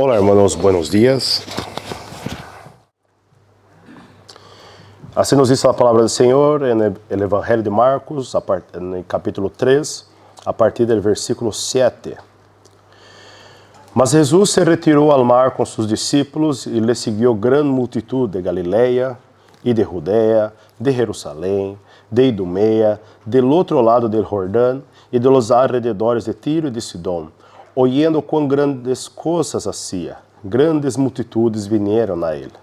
Hola hermanos, buenos días. Assim nos diz a palavra do Senhor no Evangelho de Marcos, no capítulo 3, a partir do versículo 7. Mas Jesus se retirou ao mar com seus discípulos e lhe seguiu grande multitud de Galileia e de Judeia, de Jerusalém, de Idumea, del outro lado del Jordão e de los alrededores de Tiro e de Sidom, oyendo quão grandes coisas hacía. Grandes multitudes vinieron a ele.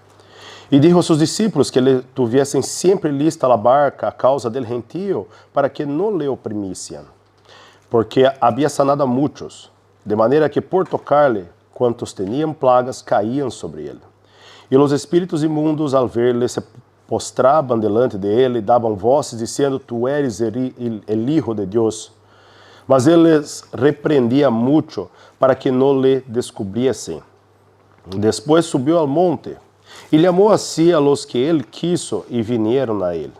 E dijo a seus discípulos que lhe tuviessem sempre lista a barca a causa del gentío, para que não lhe oprimissem, porque havia sanado a muitos, de maneira que por tocar-lhe, quantos tinham plagas caíam sobre ele. E os espíritos imundos, al ver-lhe, se postravam delante de ele, davam vozes, dizendo: Tu eres el Hijo de Deus. Mas ele les repreendia muito, para que não lhe descobriessem. Depois subiu ao monte, e chamou a si a los que ele quiso, e vinieron a ele.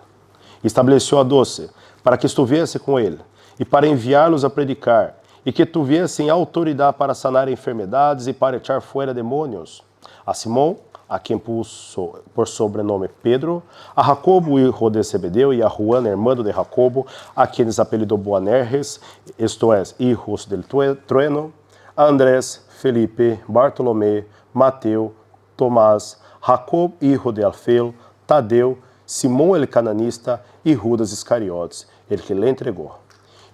Estabeleceu a 12, para que estivesse com ele, e para enviá-los a predicar, e que tivessem autoridade para sanar enfermidades e para echar fora demônios. A Simão, a quem puso por sobrenome Pedro, a Jacobo, hijo de Zebedeu, e a Juana, hermano de Jacobo, a quienes apelidou Boanerges, esto es, hijos del trueno, a Andrés, Felipe, Bartolomé, Mateo, Tomás, Jacob, hijo de Alfeu, Tadeu, Simão el cananista e Judas Iscariotes, el que lhe entregou.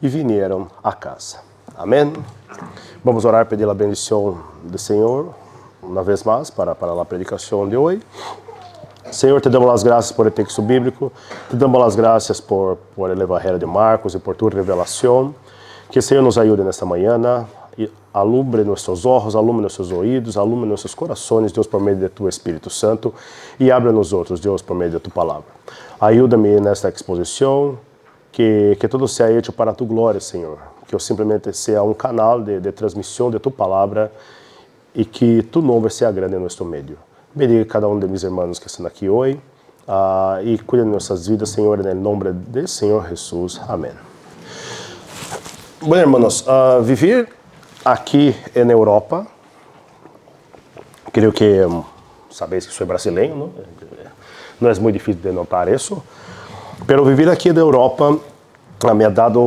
E vieram a casa. Amém? Vamos orar, pedir a bendição do Senhor, uma vez mais, para a predicação de hoje. Senhor, te damos as graças por o texto bíblico, te damos as graças por o Evangelho de Marcos e por tua revelação. Que o Senhor nos ajude nesta manhã, e alumbre nossos olhos, alumbre nossos ouvidos, alumbre nossos corações, Deus, por meio de tu Espírito Santo, e abre nos outros, Deus, por meio de tu palavra. Ajuda-me nesta exposição, que tudo seja hecho para tu glória, Senhor. Que eu simplesmente seja um canal de transmissão de tu palavra e que tu nome seja grande em nosso meio. Bendiga cada um de meus irmãos que estão aqui hoje e cuide de nossas vidas, Senhor, em nome do Senhor Jesus. Amém. Bom, irmãos, viver aqui na Europa, creio que sabeis que sou brasileiro, não? Não é muito difícil de notar isso, mas viver aqui na Europa me ha dado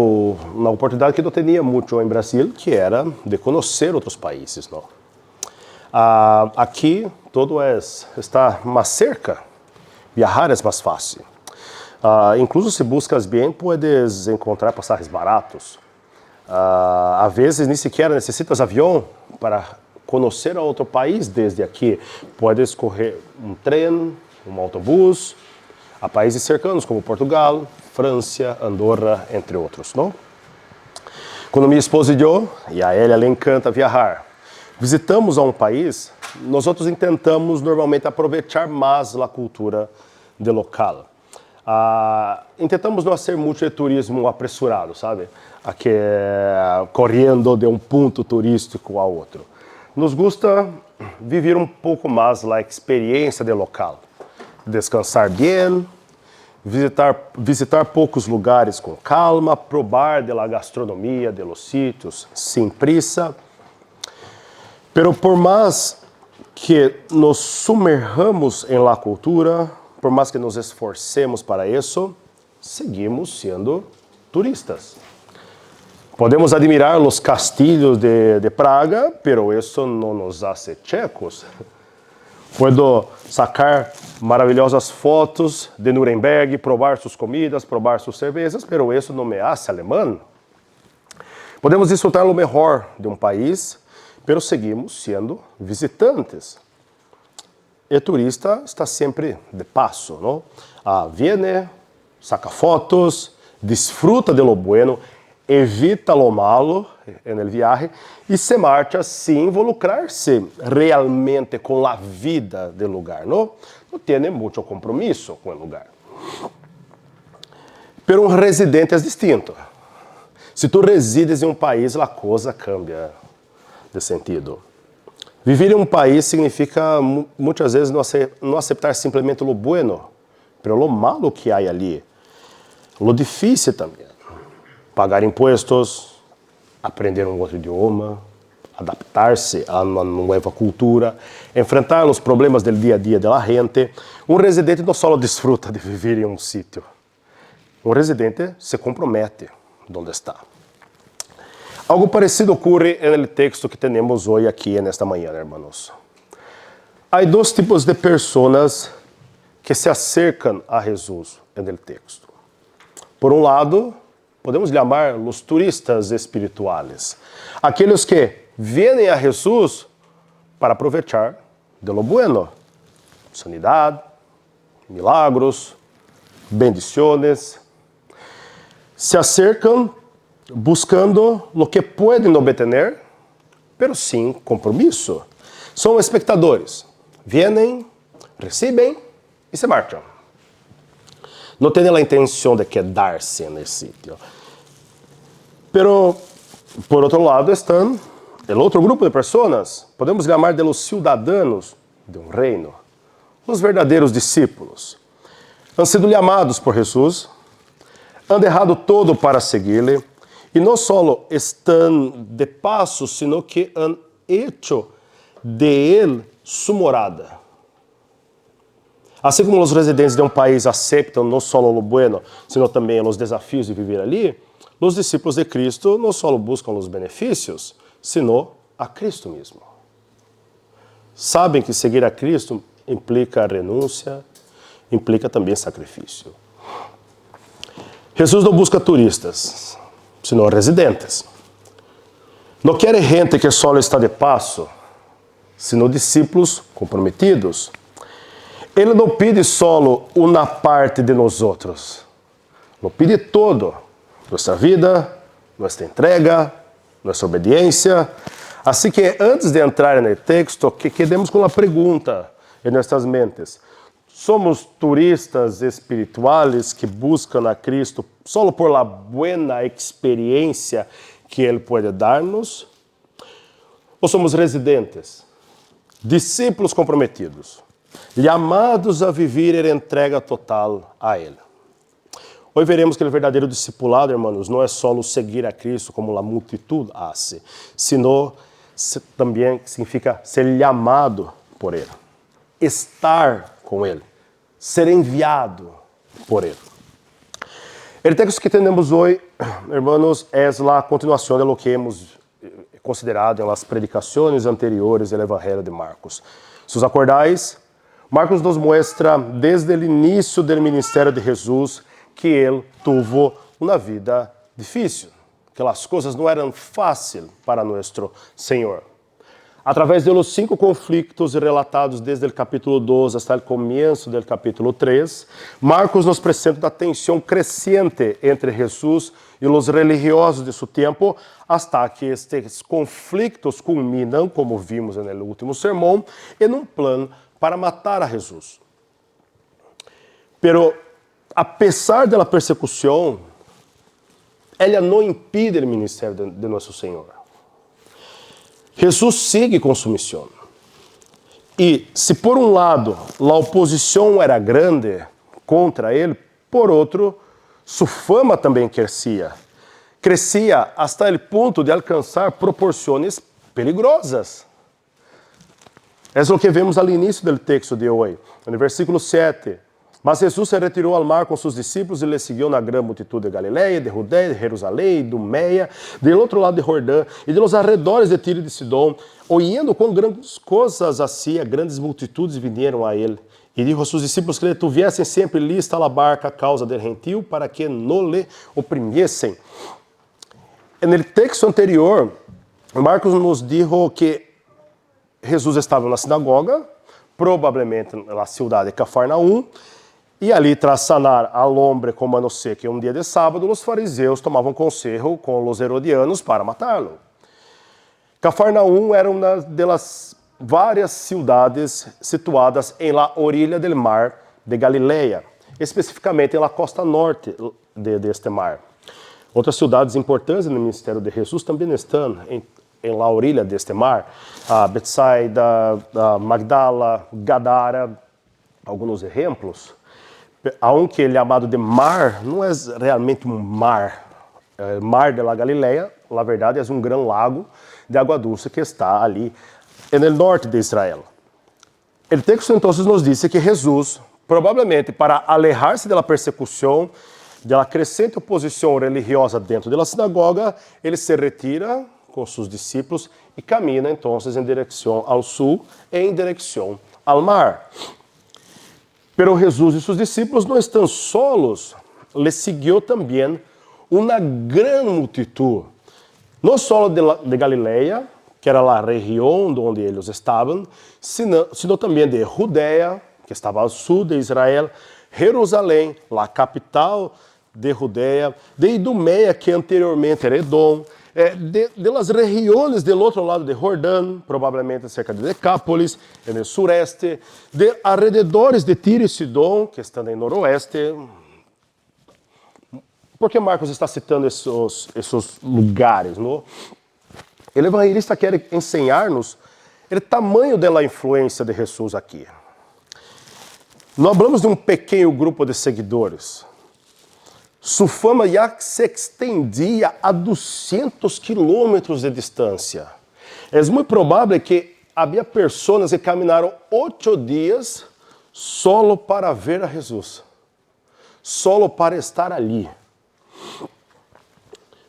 uma oportunidade que não tinha muito em Brasil, que era de conhecer outros países, não? Aqui todo está mais cerca, viajar é mais fácil. Incluso se buscas bem, puedes encontrar passagens baratos. Às vezes nem sequer necessitas avião para conhecer a outro país desde aqui. Puedes correr um trem, um autobus, a países cercanos como Portugal, França, Andorra, entre outros, não? Quando minha esposa e eu, e a ela lhe encanta viajar, visitamos a um país, nós outros tentamos normalmente aproveitar mais a cultura do local. Tentamos não ser muito de turismo apressurado, sabe? Aqui, correndo de um ponto turístico a outro. Nos gusta viver um pouco mais a experiência do local. Descansar bem, visitar poucos lugares com calma, probar da gastronomia de los sítios sem prisa. Pero por mais que nos sumerjamos em la cultura, por mais que nos esforcemos para isso, seguimos sendo turistas. Podemos admirar os castilhos de Praga, pero isso não nos hace checos. Puedo sacar maravilhosas fotos de Nuremberg, probar suas comidas, probar suas cervejas, pero isso não me hace alemão. Podemos disfrutar o melhor de um país, pero seguimos sendo visitantes. E turista está sempre de passo, não? Viene, saca fotos, disfruta de lo bueno, evita lo malo no viaje e se marcha sem involucrar-se realmente com a vida do lugar, não? Não tem muito compromisso com o lugar. Pero um residente é distinto. Se tu resides em um país, a coisa cambia de sentido. Viver em um país significa muitas vezes não aceitar simplesmente lo bueno, pero lo malo que há ali, lo difícil também. Pagar impostos, aprender um outro idioma, adaptar-se a uma nova cultura, enfrentar os problemas do dia a dia da gente. Um residente não só desfruta de viver em um sítio, um residente se compromete onde está. Algo parecido ocorre no texto que temos hoje aqui nesta manhã, hermanos. Há dois tipos de pessoas que se acercam a Jesus no texto. Por um lado, podemos chamar os turistas espirituais, aqueles que vêm a Jesus para aproveitar de lo bueno, sanidade, milagros, bendiciones. Se acercam buscando lo que podem obter, pero sem compromisso. São espectadores. Vêm, recebem e se marcham. Não têm a intenção de quedar-se nesse sítio. Pero, por outro lado, estão o outro grupo de pessoas, podemos chamar de los cidadãos de um reino, os verdadeiros discípulos. Han sido chamados por Jesus, han dejado todo para seguir-lhe, e não só estão de passo, sino que han hecho de ele sua morada. Assim como os residentes de um país aceitam não só o bueno, sino também os desafios de viver ali, os discípulos de Cristo não só buscam os benefícios, sino a Cristo mesmo. Sabem que seguir a Cristo implica renúncia, implica também sacrifício. Jesus não busca turistas, sino residentes. Não quer gente que só está de passo, sino discípulos comprometidos. Ele não pede só uma parte de nós outros, não pede todo, nossa vida, nossa entrega, nossa obediência. Assim que antes de entrar no texto, que quedemos com uma pergunta em nossas mentes. Somos turistas espirituais que buscam a Cristo só por la buena experiência que Ele pode dar-nos? Ou somos residentes, discípulos comprometidos, chamados a viver em entrega total a Ele? Hoje veremos que o verdadeiro discipulado, irmãos, não é só seguir a Cristo como a multitud hace, sino também significa ser chamado por Ele, estar com Ele, ser enviado por Ele. O texto que temos hoje, irmãos, é a continuação de lo que hemos considerado nas predicações anteriores do Evangelho de Marcos. Se os acordáis, Marcos nos mostra desde o início do ministério de Jesus que ele teve uma vida difícil, que as coisas não eram fáceis para nosso Senhor. Através de los 5 conflitos relatados desde o capítulo 2 até o começo do capítulo 3, Marcos nos apresenta a tensão crescente entre Jesus e os religiosos de seu tempo, hasta que estes conflitos culminam, como vimos no último sermão, em um plano para matar a Jesus. Pero, a pesar da persecução, ela não impede o ministério de nosso Senhor. Jesus segue com sua missão. E se por um lado a oposição era grande contra ele, por outro, sua fama também crescia. Crescia hasta o ponto de alcançar proporções perigosas. É o que vemos ao início do texto de hoje, no versículo 7. Mas Jesus se retirou ao mar com seus discípulos e lhe seguiu na grande multitud de Galileia, de Judéia, de Jerusalém, do Meia, do outro lado de Jordão, e de los arredores de Tiro e de Sidom. Oyendo quão grandes coisas hacía, grandes multitudes vieram a ele. E dijo a seus discípulos que lhe tuviessem sempre lista a barca a causa del gentil, para que não lhe oprimiessem. No texto anterior, Marcos nos dijo que Jesus estava na sinagoga, provavelmente na cidade de Cafarnaum, e ali, tras sanar al hombre com mano seca um dia de sábado, os fariseus tomavam conselho com os herodianos para matá-lo. Cafarnaum era uma das várias cidades situadas em la orilla del mar de Galileia, especificamente na costa norte deste mar. Outras cidades importantes no ministério de Jesus também estão em la orilla deste mar, Betsaida, Magdala, Gadara, alguns exemplos. Aunque ele é chamado de mar, não é realmente um mar. O mar de la Galileia, na verdade, é um grande lago de agua dulce que está ali no norte de Israel. O texto então nos diz que Jesus, provavelmente para alejar-se da persecução, da crescente oposição religiosa dentro da sinagoga, ele se retira com seus discípulos e camina então em direção ao sul e em direção ao mar. Pero Jesus e seus discípulos não estão solos, les seguiu também uma grande multitud, não só de Galileia, que era a região onde eles estavam, sino também de Judeia, que estava ao sul de Israel, Jerusalém, a capital de Judeia, de Idumeia, que anteriormente era Edom, de las regiões do outro lado de Jordão, provavelmente cerca de Decápolis, no sureste, de arredores de Tiro e Sidom, que estão no noroeste. Por que Marcos está citando esses lugares? Não? O evangelista quer ensinar-nos o tamanho da influência de Jesus aqui. Não falamos de um pequeno grupo de seguidores. Sua fama já se estendia a 200 quilômetros de distância. É muito provável que havia pessoas que caminaram 8 dias solo para ver a Jesus, solo para estar ali.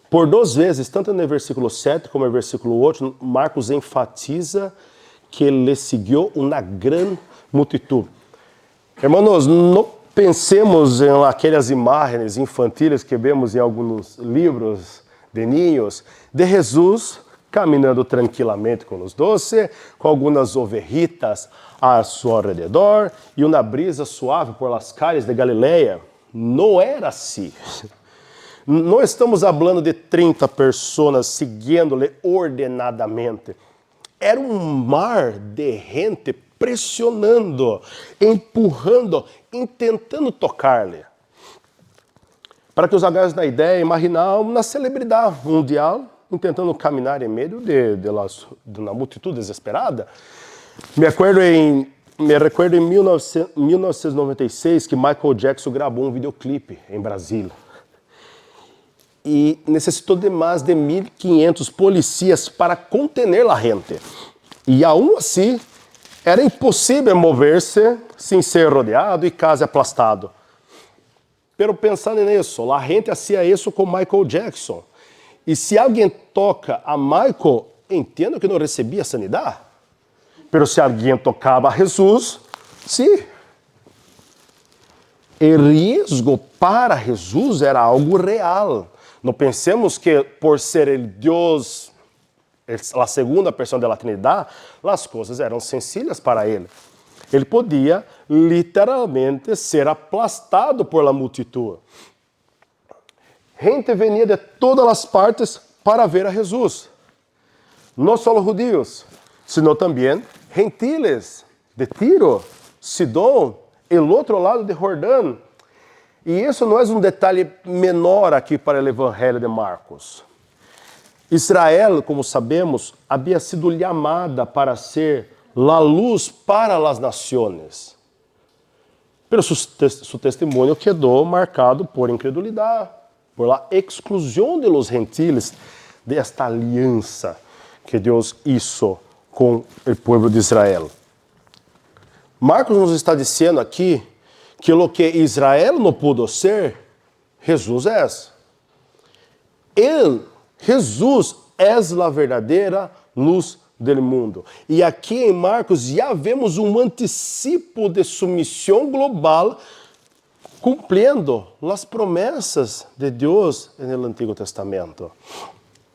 Por 2 vezes, tanto no versículo 7 como no versículo 8, Marcos enfatiza que ele seguiu uma grande multitud. Hermanos, não pensemos em aquelas imagens infantis que vemos em alguns livros de niños, de Jesus caminhando tranquilamente com os 12, com algumas ovelhitas a seu redor e uma brisa suave por las calles de Galileia. Não era assim. Não estamos falando de 30 pessoas seguindo-lhe ordenadamente. Era um mar de gente pressionando, empurrando, tentando tocar-lhe. Para que os agarres na ideia, imaginar uma celebridade mundial tentando caminhar em meio de uma multidão desesperada. Me recordo em 1996 que Michael Jackson gravou um videoclipe em Brasília. E necessitou de mais de 1.500 policias para contener a gente. E aún assim, era impossível mover-se sem ser rodeado e quase aplastado. Pero pensando nisso, a gente fazia isso com Michael Jackson. E se alguém toca a Michael, entendo que não recebia sanidade. Pero se alguém tocava a Jesus, sim. O risco para Jesus era algo real. Não pensemos que por ser ele Deus, a segunda pessoa da Trindade, as coisas eram sencillas para ele. Ele podia literalmente ser aplastado por la multitud. Gente venia de todas as partes para ver a Jesus. Não só judíos, sino também gentiles de Tiro, Sidom, e o outro lado de Jordão. E isso não é um detalhe menor aqui para o Evangelho de Marcos. Israel, como sabemos, havia sido chamada para ser a luz para as nações. Pero seu testemunho quedou marcado por incredulidade, por la exclusão de los gentiles desta aliança que Deus hizo com o povo de Israel. Marcos nos está dizendo aqui que o que Israel não pudo ser, Jesus é. Jesus é a verdadeira luz do mundo. E aqui em Marcos já vemos um antecipo de sua missão global, cumprindo as promessas de Deus no Antigo Testamento.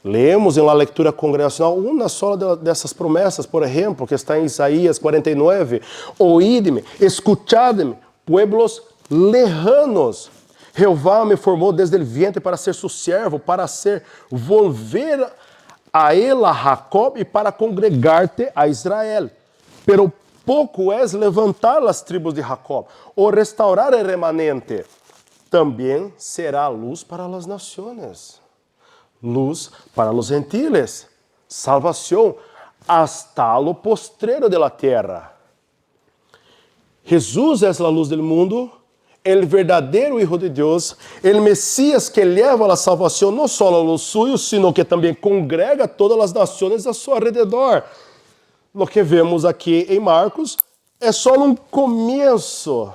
Leemos na leitura congregacional uma só dessas promessas, por exemplo, que está em Isaías 49. Oídme, escuchadme, pueblos lejanos. Jeová me formou desde o vientre para ser seu servo, para ser volver a ele a Jacob e para congregar-te a Israel. Pero pouco es levantar as tribos de Jacob, ou restaurar o remanente. Também será luz para as nações, luz para os gentiles, salvação hasta lo postrero de la terra. Jesus é a luz do mundo, el verdadeiro Hijo de Deus, el Mesías que leva a salvação não só a los suyos, sino que também congrega todas as nações a seu alrededor. Lo que vemos aqui em Marcos é só um começo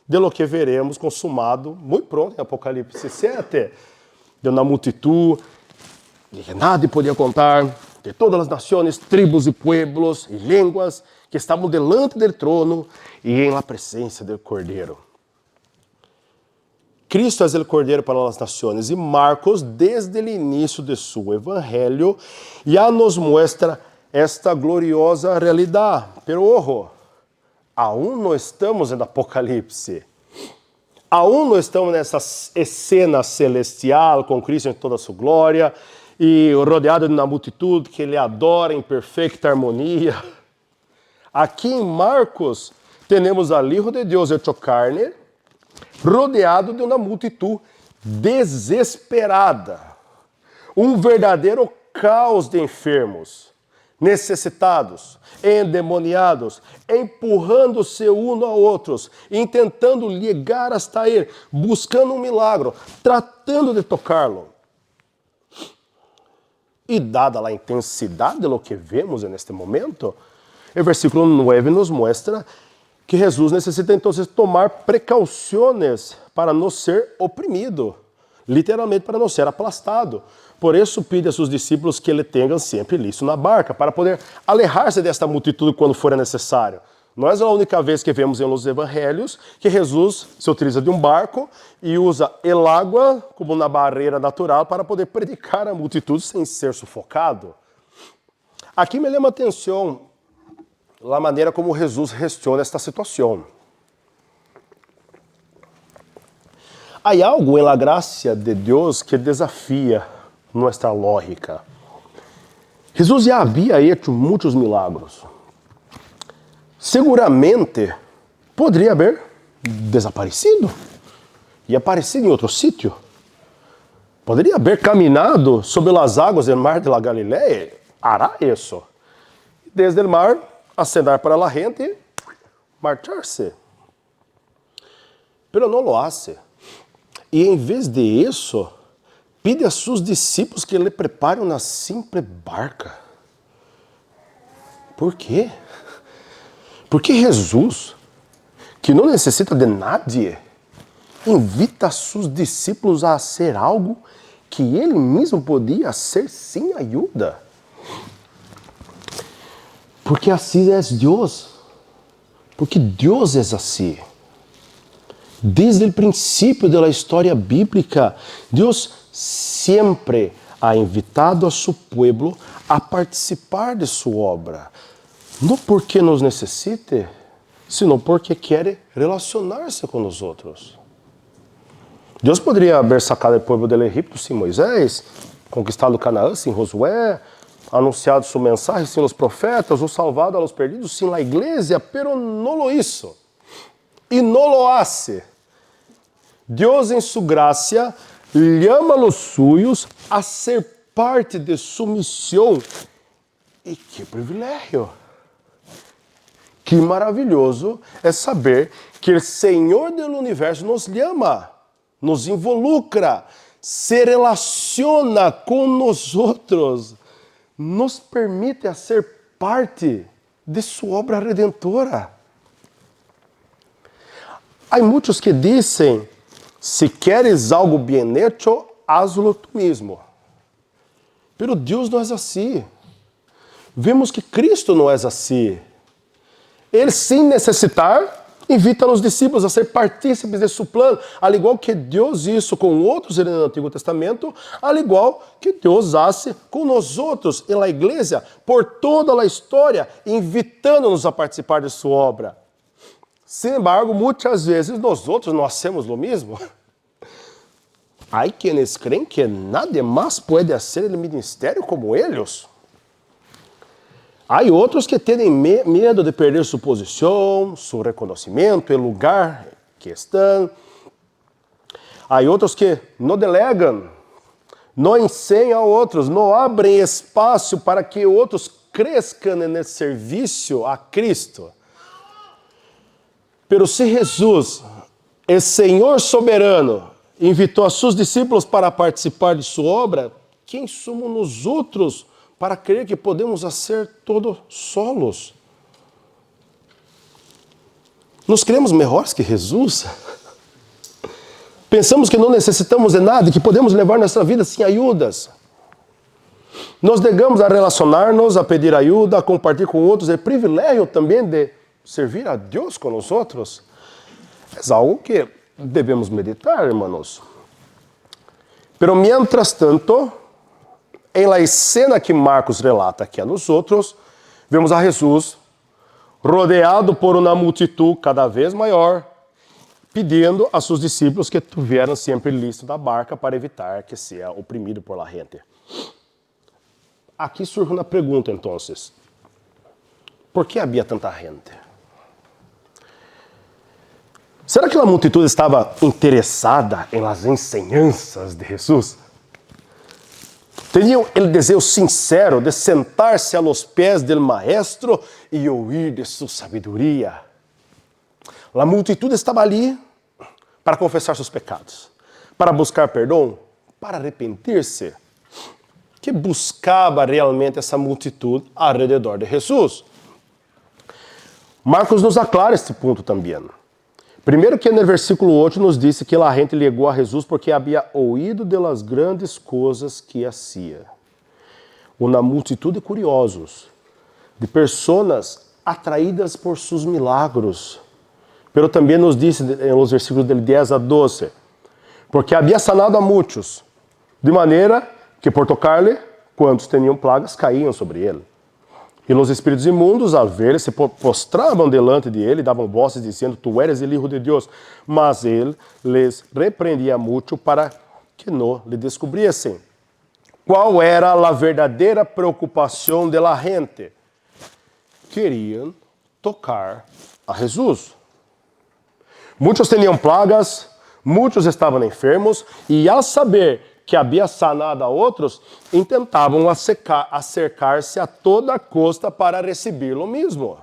de lo que veremos consumado muito pronto em Apocalipse 7, de uma multitud de que nadie podia contar, de todas as nações, tribos e pueblos e línguas que estavam delante do trono e em la presença do Cordeiro. Cristo é o Cordeiro para as nações e Marcos, desde o início de seu evangelho, já nos mostra esta gloriosa realidade. Pero ojo, aún não estamos no Apocalipse. Aún não estamos nessa cena celestial com Cristo em toda a sua glória e rodeado de uma multidão que ele adora em perfeita harmonia. Aqui em Marcos, temos o Hijo de Deus hecho carne, rodeado de uma multidão desesperada. Um verdadeiro caos de enfermos, necessitados, endemoniados, empurrando-se uns a outros, tentando ligar hasta ele, buscando um milagre, tratando de tocá-lo. E dada a intensidade de lo que vemos neste momento, o versículo 9 nos mostra que Jesus necessita então tomar precauções para não ser oprimido, literalmente para não ser aplastado. Por isso pede a seus discípulos que ele tenham sempre listo na barca, para poder alejar-se desta multidão quando for necessário. Não é a única vez que vemos em los evangelhos que Jesus se utiliza de um barco e usa el água como uma barreira natural para poder predicar a multidão sem ser sufocado. Aqui me chama a atenção a maneira como Jesus gestiona esta situação. Há algo em la gracia de Deus que desafia nossa lógica. Jesus já havia feito muitos milagros. Seguramente poderia haver desaparecido e aparecido em outro sítio. Poderia haver caminhado sobre as águas do mar de la Galileia. Hará isso. Desde o mar, acenar para a gente e marchar-se. Pero não lo hace. E em vez de isso, pede a seus discípulos que lhe preparem uma simples barca. Por quê? Porque Jesus, que não necessita de nadie, invita seus discípulos a fazer algo que ele mesmo podia hacer sem ajuda. Porque assim é Deus. Porque Deus é assim. Desde o princípio da história bíblica, Deus sempre ha invitado a seu povo a participar de sua obra. Não porque nos necessite, sino porque quer relacionar-se com os outros. Deus poderia haver sacado o povo do Egito sem Moisés, conquistado Canaã sem Josué, anunciado sua mensagem sem os profetas, ou salvado a los perdidos sem a igreja, pero não lo hizo. E não lo hace. Deus, em sua graça, chama os suyos a ser parte de sua missão. E que privilégio! Que maravilhoso é saber que o Senhor do universo nos chama, nos involucra, se relaciona com nós outros, nos permite a ser parte de sua obra redentora. Há muitos que dizem: se queres algo bem hecho, hazlo tú mesmo. Pero Deus não é assim. Vemos que Cristo não é assim. Ele, sem necessitar, invita os discípulos a ser partícipes de seu plano, al igual que Deus isso com outros no Antigo Testamento, al igual que Deus hace com nós outros e na igreja, por toda a história, invitando-nos a participar de sua obra. Sin embargo, muitas vezes nós outros não hacemos o mesmo. Há quienes creem que nadie mais pode fazer o ministério como eles. Há outros que têm medo de perder sua posição, seu reconhecimento, o lugar que estão. Há outros que não delegam, não ensinam a outros, não abrem espaço para que outros cresçam no serviço a Cristo. Pero se Jesus o Senhor soberano invitou a seus discípulos para participar de sua obra, quem somos nós outros para crer que podemos ser todos solos? Nos cremos melhores que Jesus? Pensamos que não necessitamos de nada e que podemos levar nossa vida sem ajudas. Nos negamos a relacionar-nos, a pedir ajuda, a compartilhar com outros. É privilégio também de servir a Deus com os outros. É algo que devemos meditar, hermanos. Pero mientras tanto, em la escena que Marcos relata aqui a nós outros, vemos a Jesus rodeado por uma multitud cada vez maior, pedindo a seus discípulos que estuvieran sempre listos da barca para evitar que seja oprimido por la gente. Aqui surge uma pergunta, então. Por que havia tanta gente? Será que a multitud estava interessada em las enseñanças de Jesus? Tinham o desejo sincero de sentar-se a los pés del maestro e ouvir de sua sabedoria. A multitud estava ali para confessar seus pecados, para buscar perdão, para arrepender-se. Que buscava realmente essa multitud ao redor de Jesus? Marcos nos aclara este ponto também. Primeiro que no versículo 8 nos disse que a gente ligou a Jesus porque havia ouído de las grandes coisas que hacía. Uma multitud de curiosos, de pessoas atraídas por seus milagros. Pero também nos disse nos versículos del 10 a 12, porque havia sanado a muitos, de maneira que por tocar-lhe, quantos tinham plagas caíam sobre ele. E os espíritos imundos, ao ver-lhe, se prostravam delante de ele, davam vozes dizendo, tu eres o Hijo de Deus. Mas ele les repreendia muito para que não lhe descobriessem. Qual era a verdadeira preocupação de la gente? Queriam tocar a Jesus. Muitos tinham plagas, muitos estavam enfermos, e ao saber que havia sanado a outros, tentavam acercar-se a toda custa para receber o mesmo.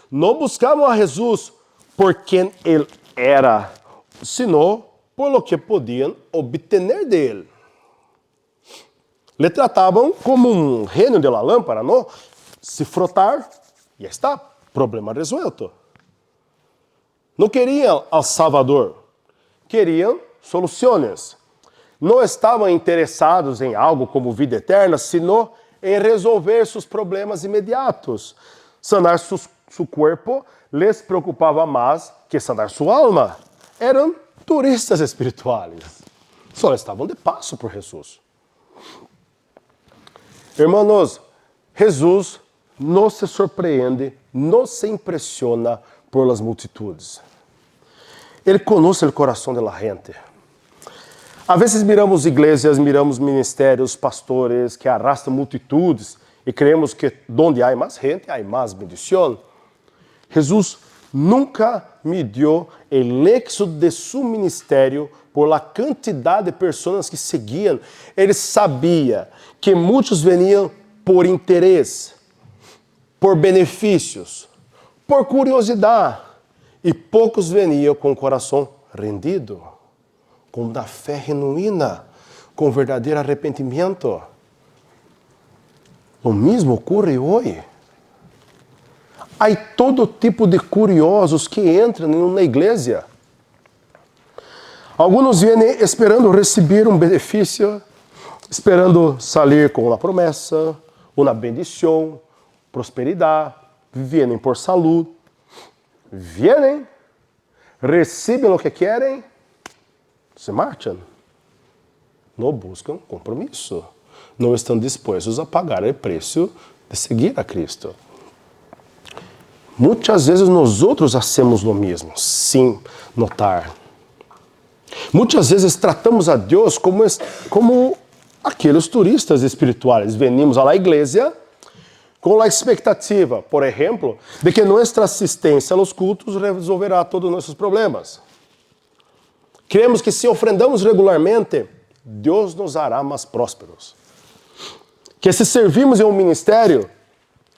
Não buscavam a Jesus por quem ele era, senão por lo que podiam obter dele. Le tratavam como um gênio de la lâmpada, não? Se frotar, já está, problema resuelto. Não queriam ao Salvador, queriam soluções. Não estavam interessados em algo como vida eterna, senão em resolver seus problemas imediatos. Sanar seu corpo les preocupava mais que sanar sua alma. Eram turistas espirituais. Só estavam de passo por Jesus. Hermanos, Jesus não se surpreende, não se impressiona por las multitudes. Ele conhece o coração da gente. Às vezes miramos igrejas, miramos ministérios, pastores que arrastam multitudes e creemos que onde há mais gente, há mais bendição. Jesus nunca mediu o éxito de seu ministério por la quantidade de pessoas que seguiam. Ele sabia que muitos veniam por interesse, por benefícios, por curiosidade, e poucos veniam com o coração rendido, com da fé genuína, com verdadeiro arrependimento. O mesmo ocorre hoje. Há todo tipo de curiosos que entram na igreja. Alguns vêm esperando receber um benefício, esperando sair com uma promessa, uma bendição, prosperidade, vêm por saúde, vêm, recebem o que querem, se marcham. Não buscam compromisso. Não estão dispostos a pagar o preço de seguir a Cristo. Muitas vezes nós outros fazemos o mesmo, sem notar. Muitas vezes tratamos a Deus como aqueles turistas espirituais. Venimos à igreja com a expectativa, por exemplo, de que nossa assistência aos cultos resolverá todos os nossos problemas. Cremos que se ofrendamos regularmente, Deus nos hará mais prósperos. Que se servimos em um ministério,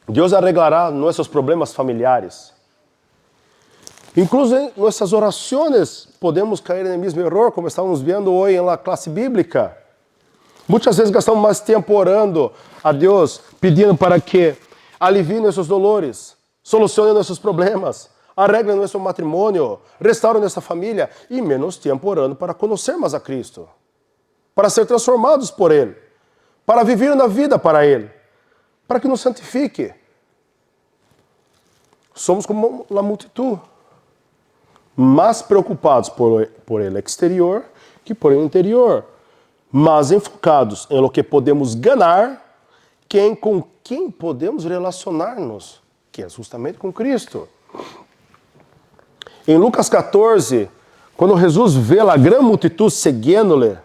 Deus arreglará nossos problemas familiares. Incluso em nossas orações podemos cair no mesmo erro, como estamos vendo hoje na classe bíblica. Muitas vezes gastamos mais tempo orando a Deus, pedindo para que alivie nossos dolores, solucione nossos problemas, arregle nosso matrimônio, restaure nossa família, e menos tempo orando para conhecer mais a Cristo, para ser transformados por Ele, para viver na vida para Ele, para que nos santifique. Somos como a multitud, mais preocupados por ele exterior que por ele interior, mais enfocados em lo que podemos ganhar que com quem podemos relacionar-nos, que é justamente com Cristo. Em Lucas 14, quando Jesus vê a grande multitud seguindo-lhe,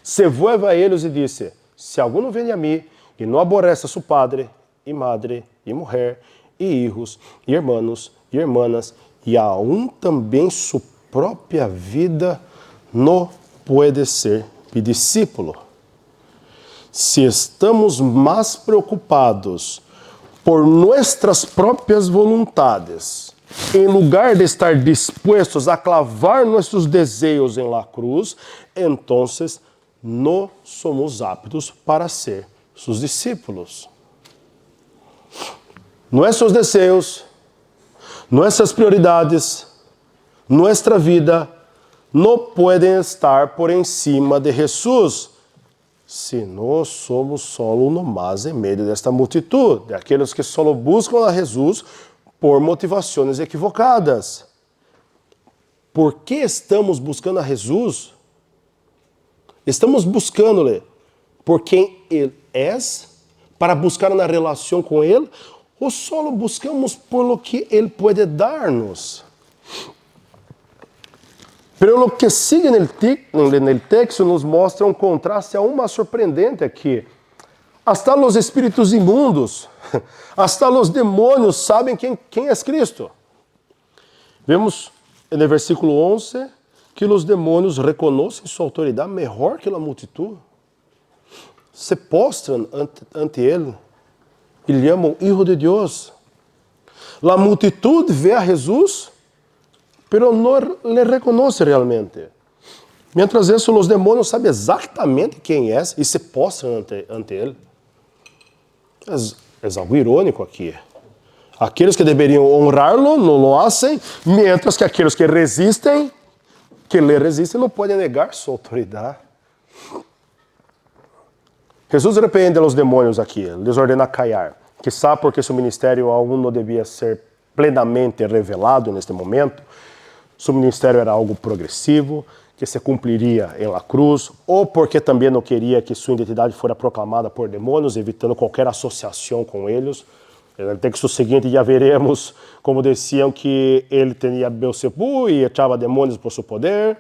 se volve a eles e disse: se algum não vem a mim e não aborrece a seu padre, e madre, e mulher, e hijos, e hermanos, e hermanas, e aún também sua própria vida, não pode ser mi discípulo. Se estamos mais preocupados por nossas próprias vontades, em lugar de estar dispostos a clavar nossos desejos em la cruz, então não somos aptos para ser seus discípulos. Nossos desejos, nossas prioridades, nossa vida não podem estar por encima de Jesus, se nós somos só no mais em meio desta multitud, de aqueles que só buscam a Jesus por motivações equivocadas. Por que estamos buscando a Jesus? Estamos buscando-lhe por quem Ele é, para buscar uma relação com Ele, ou só buscamos por lo que Ele pode dar-nos? Pero lo que sigue no texto nos mostra um contraste aún mais surpreendente aqui. Hasta os espíritos imundos, hasta os demônios sabem quem é Cristo. Vemos no versículo 11 que os demônios reconhecem sua autoridade melhor que a multitud. Se postram ante Ele e lhe chamam Hijo de Deus. A multitud vê a Jesus, pero não le reconoce realmente. Mientras isso, os demônios sabem exatamente quem é e se postram ante Ele. É algo irônico aqui. Aqueles que deveriam honrá-lo não o fazem, mientras que aqueles que lhe resistem, não podem negar sua autoridade. Jesus repreende os demônios aqui, lhes ordena callar, quizá porque seu ministério aún não devia ser plenamente revelado neste momento. Seu ministério era algo progressivo, que se cumpriria em la cruz, ou porque também não queria que sua identidade fora proclamada por demônios, evitando qualquer associação com eles. No texto seguinte já veremos como diziam que ele tinha Belzebu e echava demônios por seu poder.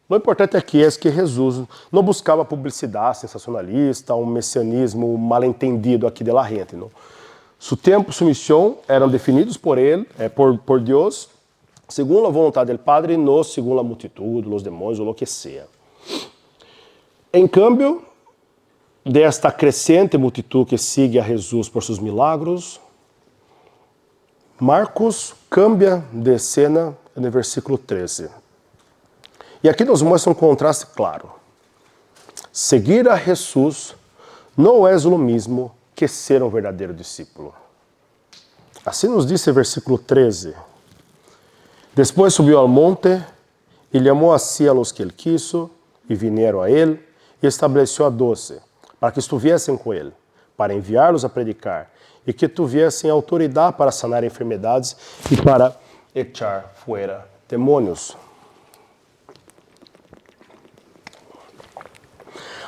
O importante aqui é que Jesus não buscava publicidade sensacionalista, um messianismo mal entendido aqui de la gente. Não? Seu tempo e sua missão eram definidos por ele, por Deus, segundo a vontade do Padre, e não segundo a multitud, os demônios, ou o que seja. Em câmbio, desta crescente multitud que sigue a Jesus por seus milagros, Marcos cambia de cena no versículo 13. E aqui nos mostra um contraste claro. Seguir a Jesus não é o mesmo que ser um verdadeiro discípulo. Assim nos diz o versículo 13. Depois subiu ao monte e chamou a si a los que ele quiso, e vieram a ele, e estabeleceu a 12, para que estivessem com ele, para enviá-los a predicar, e que tivessem autoridade para sanar enfermidades e para echar fora demônios.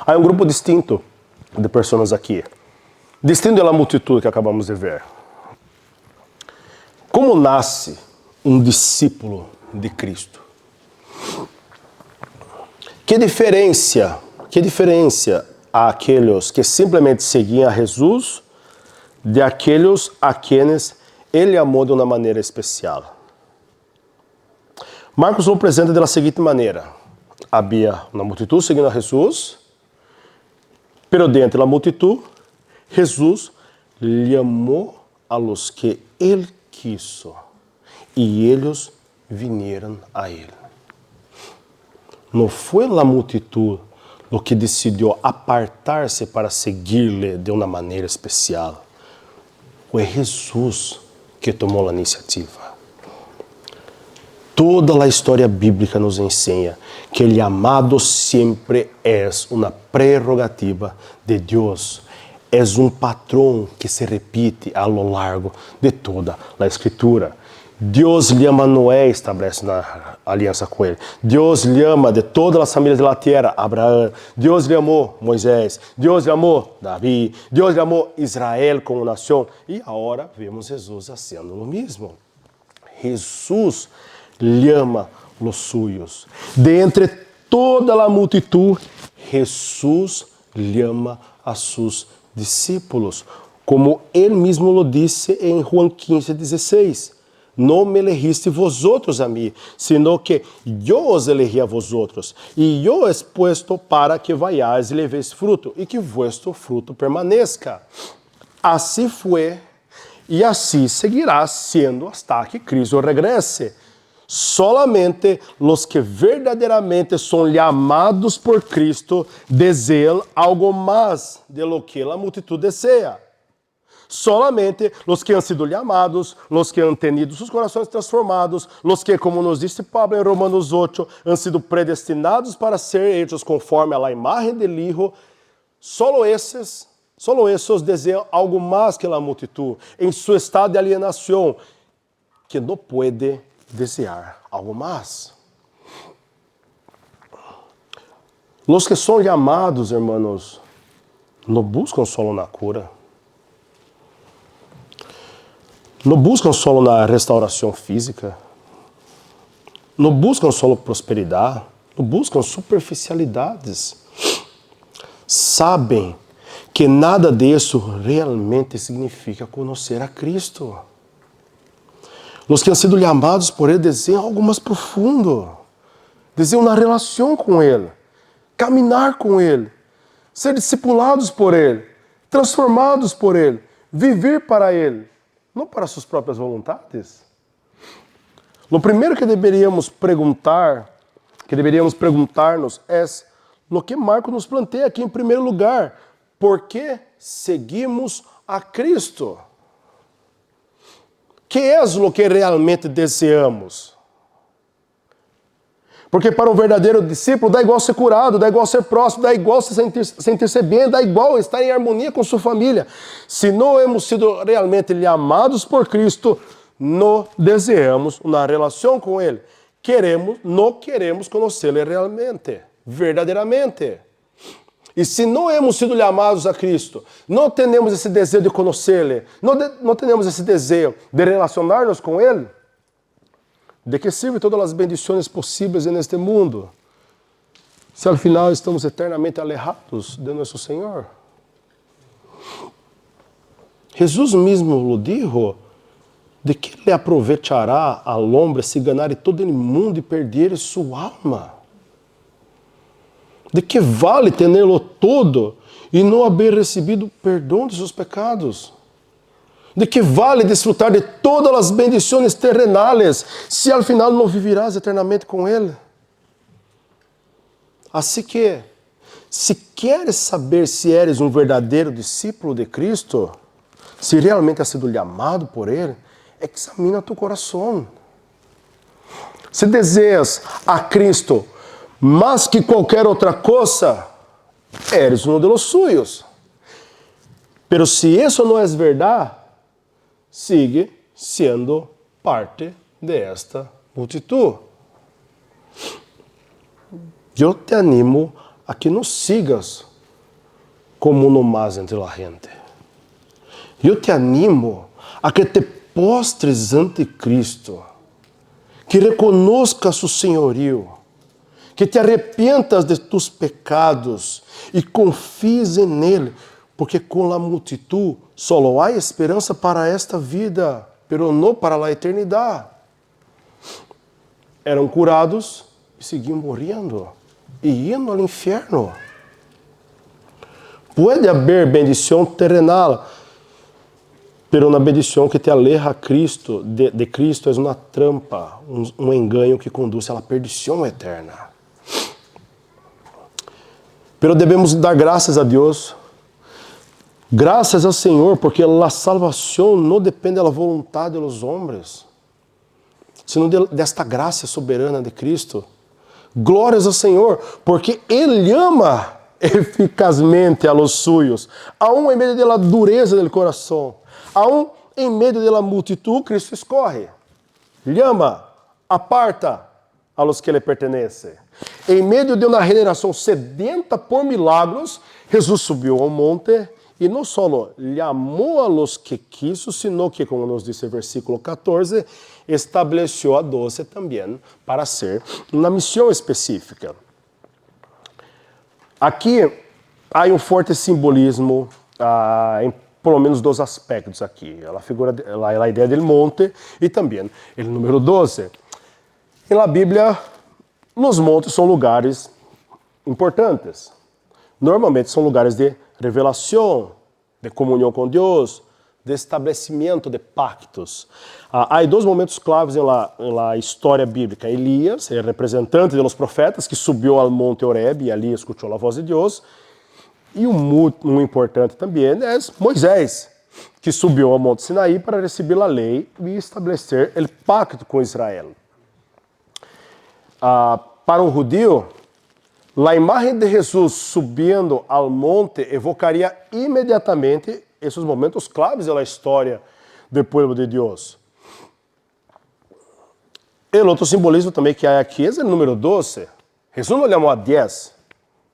Há um grupo distinto de pessoas aqui, distinto da multitud que acabamos de ver. Como nasce um discípulo de Cristo? Que diferença há aqueles que simplesmente seguiam a Jesus de aqueles a quienes ele amou de uma maneira especial? Marcos lo apresenta da seguinte maneira: havia uma multitud seguindo a Jesus, pero dentro da multitud, Jesus lhe amou a los que ele quiso, e eles vinieron a Él. No fue la multitud lo que decidió apartarse para seguirle de una manera especial. Fue Jesús que tomou a iniciativa. Toda a história bíblica nos ensina que o amado sempre é uma prerrogativa de Deus. É um patrão que se repite a lo largo de toda a Escritura. Deus lhe ama Noé, estabelece uma aliança com ele. Deus lhe ama de todas as famílias da terra, Abraão. Deus lhe amou Moisés. Deus lhe amou Davi. Deus lhe amou Israel como nação. E agora vemos Jesus fazendo o mesmo. Jesus lhe ama os suyos. De entre toda a multitud, Jesus lhe ama a seus discípulos. Como ele mesmo lo disse em Juan 15:16. Não me elegiste vosotros a mim, sino que eu os elegi a vosotros, e eu os puesto para que vayáis e levéis fruto, e que vuestro fruto permaneça. Assim foi, e assim seguirá sendo hasta que Cristo regrese. Solamente os que verdadeiramente são chamados por Cristo desejam algo mais de lo que a multitud deseja. Solamente os que han sido chamados, os que han tenido seus corações transformados, os que, como nos disse Pablo em Romanos 8, han sido predestinados para ser hechos conforme a la imagen del Hijo, solo esses desejam algo mais que a multitud, em seu estado de alienação, que não pode desejar algo mais. Os que são chamados, hermanos, não buscam solo na cura. Não buscam solo na restauração física, não buscam solo prosperidade, não buscam superficialidades. Sabem que nada disso realmente significa conhecer a Cristo. Os que han sido chamados por Ele desejam algo mais profundo, desejam uma relação com Ele, caminhar com Ele, ser discipulados por Ele, transformados por Ele, viver para Ele. Não para suas próprias vontades. O primeiro que deveríamos perguntar-nos é o que Marcos nos planteia aqui em primeiro lugar. Por que seguimos a Cristo? Que é o que realmente desejamos? Porque para um verdadeiro discípulo dá igual ser curado, dá igual ser próximo, dá igual se sentir-se bem, dá igual estar em harmonia com sua família. Se não hemos sido realmente amados por Cristo, não desejamos uma relação com Ele. Não queremos conhecê-lo realmente, verdadeiramente. E se não hemos sido chamados a Cristo, não temos esse desejo de conhecê-lo, não temos esse desejo de relacionar-nos com Ele, de que sirve todas as bendições possíveis neste mundo, se al final estamos eternamente alejados de nosso Senhor? Jesus mesmo lo dijo, de que le aprovechará al hombre se ganare todo el mundo e perder sua alma? De que vale tenerlo todo e não haver recebido perdão de seus pecados? De que vale desfrutar de todas as bendições terrenais se al final não vivirás eternamente com Ele? Assim que, se queres saber se eres um verdadeiro discípulo de Cristo, se realmente has sido chamado por Ele, examina tu coração. Se desejas a Cristo mais que qualquer outra coisa, eres um dos suyos. Pero se isso não é verdade, sigue sendo parte desta multitud. Eu te animo a que não sigas como uno más entre la gente. Eu te animo a que te postres ante Cristo, que reconozcas su senhorio, que te arrepientas de tus pecados e confies en Él, porque com a multitud solo há esperança para esta vida, pero não para a eternidade. Eram curados e seguiam morrendo e indo ao inferno. Pode haver bendição terrenal, pero na bendição que te aleja Cristo, de Cristo, é uma trampa, um engano que conduz à perdição eterna. Pero devemos dar graças a Deus, graças ao Senhor, porque a salvação não depende da vontade dos homens, sino desta graça soberana de Cristo. Glórias ao Senhor, porque Ele ama eficazmente a los suyos, aún em meio da dureza do coração, aún em meio da multitud, Cristo escorre, llama, aparta a los que lhe pertenecem. Em meio de uma geração sedenta por milagros, Jesus subiu ao monte e não só llamou a los que quiso, sino que, como nos diz o versículo 14, estabeleceu a 12 também para ser uma missão específica. Aqui há um forte simbolismo em pelo menos dois aspectos aqui. A figura, a ideia do monte e também o número 12. Na Bíblia, os montes são lugares importantes. Normalmente são lugares de revelação, de comunhão com Deus, de estabelecimento de pactos. Há dois momentos claves na história bíblica. Elias, o representante dos profetas, que subiu ao monte Horeb e ali escutou a voz de Deus. E muito importante também é Moisés, que subiu ao monte Sinaí para receber a lei e estabelecer o pacto com Israel. Para um judeu, a imagem de Jesus subindo ao monte evocaria imediatamente esses momentos claves da história do povo de Deus. E outro simbolismo também que há aqui é o número 12. Jesus não chamou a 10,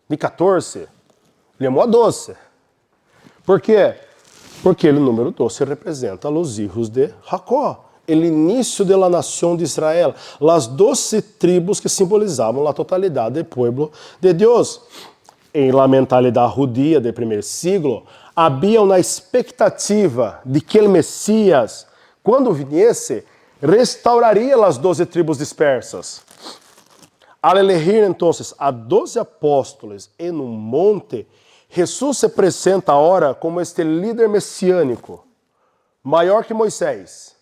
nem 14, chamou a 12. Por quê? Porque o número 12 representa os filhos de Jacó, o início da nação de Israel, as 12 tribos que simbolizavam a totalidade do povo de Deus. Em la mentalidade judia do primeiro século, havia uma expectativa de que o Messias, quando viesse, restauraria as 12 tribos dispersas. Al elegir então a 12 apóstolos em um monte, Jesus se apresenta agora como este líder messiânico, maior que Moisés,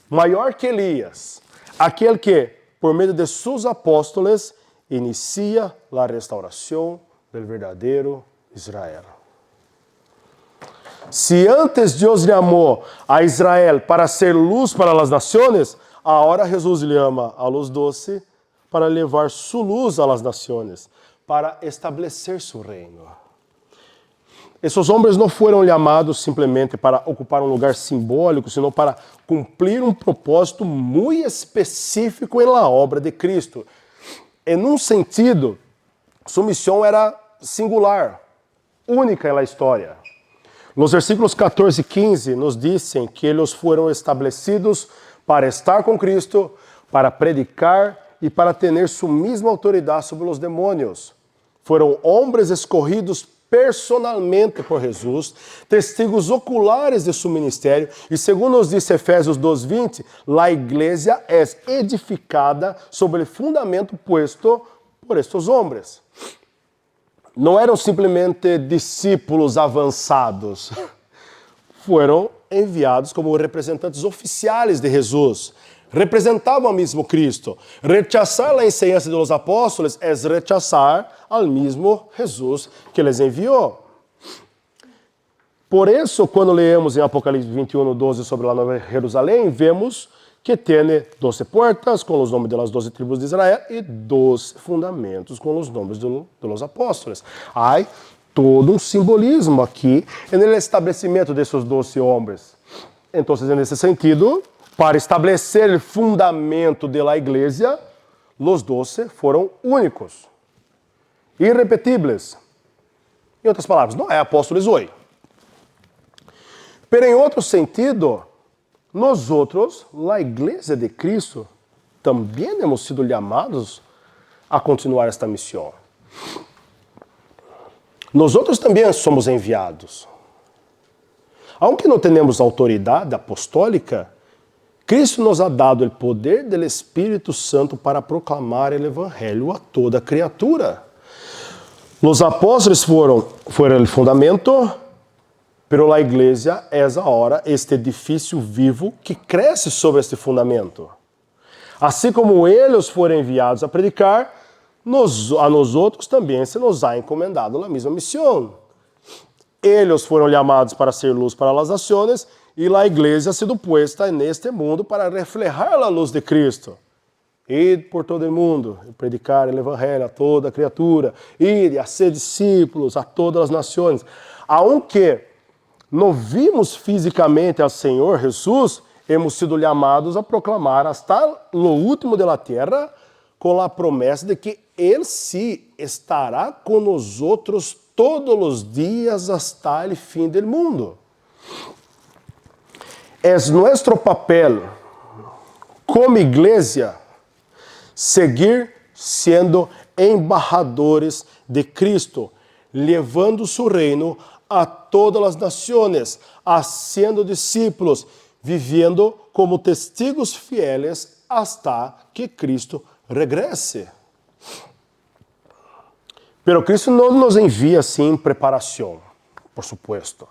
maior que Elias, aquele que, por meio de seus apóstolos, inicia a restauração do verdadeiro Israel. Se antes Deus chamou a Israel para ser luz para as nações, agora Jesus chama a los 12 para levar sua luz às nações, para estabelecer seu reino. Esses homens não foram chamados simplesmente para ocupar um lugar simbólico, senão para cumprir um propósito muito específico na obra de Cristo. Em um sentido, sua missão era singular, única na história. Nos versículos 14 e 15 nos dizem que eles foram estabelecidos para estar com Cristo, para predicar e para ter sua mesma autoridade sobre os demônios. Foram homens escolhidos personalmente por Jesus, testigos oculares de seu ministério, e segundo nos diz Efésios 2:20, a igreja é edificada sobre o fundamento posto por estes homens. Não eram simplesmente discípulos avançados, foram enviados como representantes oficiais de Jesus, representavam ao mesmo Cristo. Rechazar a enseñança dos apóstolos é rechazar ao mesmo Jesus que les enviou. Por isso, quando leemos em Apocalipse 21:12 sobre a Nova Jerusalém, vemos que tem 12 portas com os nomes das 12 tribos de Israel e 12 fundamentos com os nomes dos apóstolos. Há todo um simbolismo aqui no estabelecimento desses 12 homens. Então, nesse sentido, para estabelecer o fundamento da igreja, os 12 foram únicos, irrepetíveis. Em outras palavras, não é apóstolos hoje. Pero em outro sentido, nós outros, a igreja de Cristo, também hemos sido chamados a continuar esta missão. Nós outros também somos enviados. Aunque não tenhamos autoridade apostólica, Cristo nos ha dado o poder do Espírito Santo para proclamar o Evangelho a toda criatura. Os apóstolos foram o fundamento, Pero la iglesia es ahora este edifício vivo que cresce sobre este fundamento. Assim como eles foram enviados a predicar, a nós outros também se nos ha encomendado a mesma missão. Eles foram chamados para ser luz para as nações e a igreja ha sido puesta neste mundo para reflejar a luz de Cristo. Id por todo o mundo e predicar o evangelho a toda criatura. Id a ser discípulos a todas as nações. Aunque não vimos fisicamente ao Senhor Jesus, hemos sido chamados a proclamar hasta lo último de la terra, com a promessa de que Ele sí estará com nós outros todos os dias hasta el fim del mundo. Es nuestro papel como igreja seguir sendo embajadores de Cristo, levando su reino a todas as nações, haciendo discípulos, vivendo como testigos fieles hasta que Cristo regrese. Pero Cristo não nos envia sem preparação, por supuesto.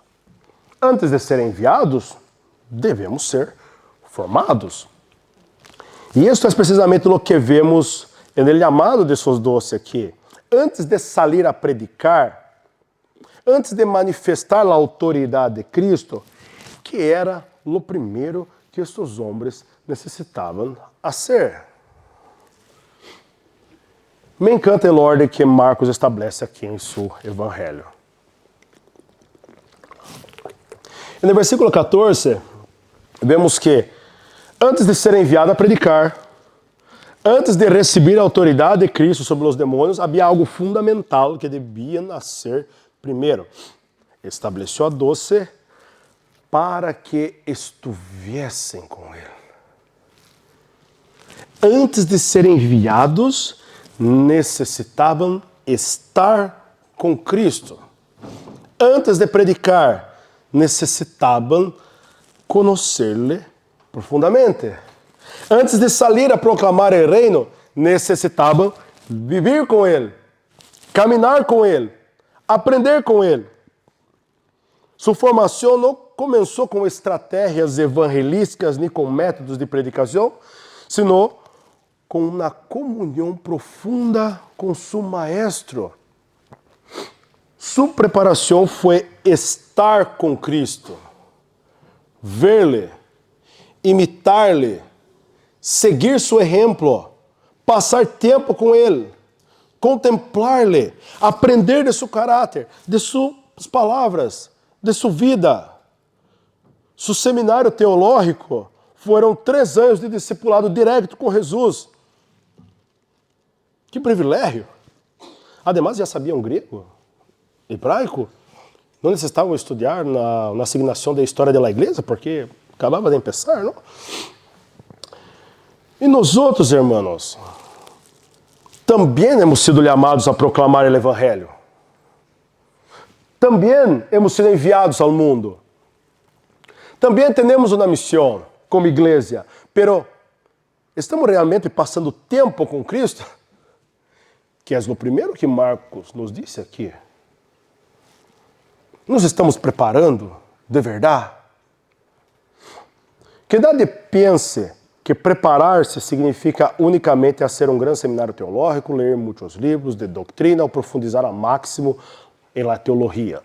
Antes de ser enviados, devemos ser formados. E isso é precisamente o que vemos no chamado de seus 12 aqui. Antes de sair a predicar, antes de manifestar a autoridade de Cristo, que era o primeiro que estes homens necessitavam fazer. Me encanta a ordem que Marcos estabelece aqui em seu evangelho. No versículo 14, vemos que antes de ser enviado a predicar, antes de receber a autoridade de Cristo sobre os demônios, havia algo fundamental que devia nascer primeiro. Estabeleceu a 12 para que estivessem com Ele. Antes de serem enviados, necessitavam estar com Cristo. Antes de predicar, necessitavam conhecer-lhe profundamente. Antes de sair a proclamar o reino, necessitavam viver com Ele, caminhar com Ele, aprender com Ele. Sua formação não começou com estratégias evangelísticas nem com métodos de predicação, senão com uma comunhão profunda com seu maestro. Sua preparação foi estar com Cristo, ver-lhe, imitar-lhe, seguir seu exemplo, passar tempo com Ele, contemplar-lhe, aprender de seu caráter, de suas palavras, de sua vida. Seu seminário teológico foram 3 anos de discipulado direto com Jesus. Que privilégio! Ademais, já sabiam grego, hebraico, não necessitavam estudar na asignação da história da igreja, porque acabava de começar, não? E nós outros, irmãos, também hemos sido chamados a proclamar o evangelho. Também hemos sido enviados ao mundo. Também temos uma missão como igreja, pero estamos realmente passando tempo com Cristo? Que é o primeiro que Marcos nos disse aqui. Nos estamos preparando de verdade? Que nadie pense que preparar-se significa unicamente fazer um grande seminário teológico, ler muitos livros de doutrina ou profundizar a máximo em la teologia.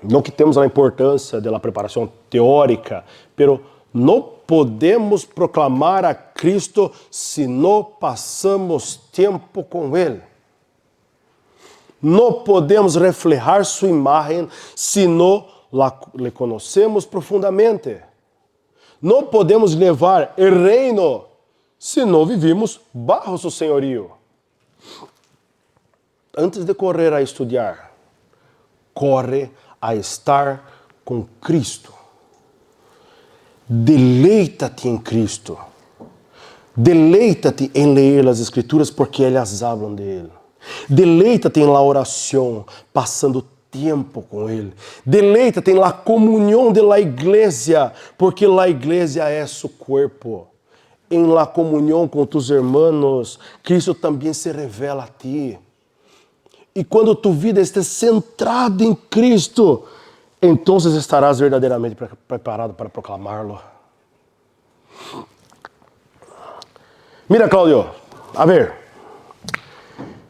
Não que temos a importância da preparação teórica, pero não podemos proclamar a Cristo se não passamos tempo com Ele. Não podemos reflejar sua imagem se não lhe conhecemos profundamente. Não podemos levar o reino se não vivimos bajo seu senhorio. Antes de correr a estudar, corre a estar com Cristo. Deleita-te em Cristo. Deleita-te em ler as Escrituras porque elas falam de Ele. Deleita-te em la oração, passando tempo com Ele. Deleita-te em la comunhão de la igreja, porque la igreja é su cuerpo. Em la comunhão com tus hermanos, Cristo também se revela a ti. E quando tu vida está centrada em Cristo, então estarás verdadeiramente preparado para proclamá-lo. Mira, Claudio, a ver,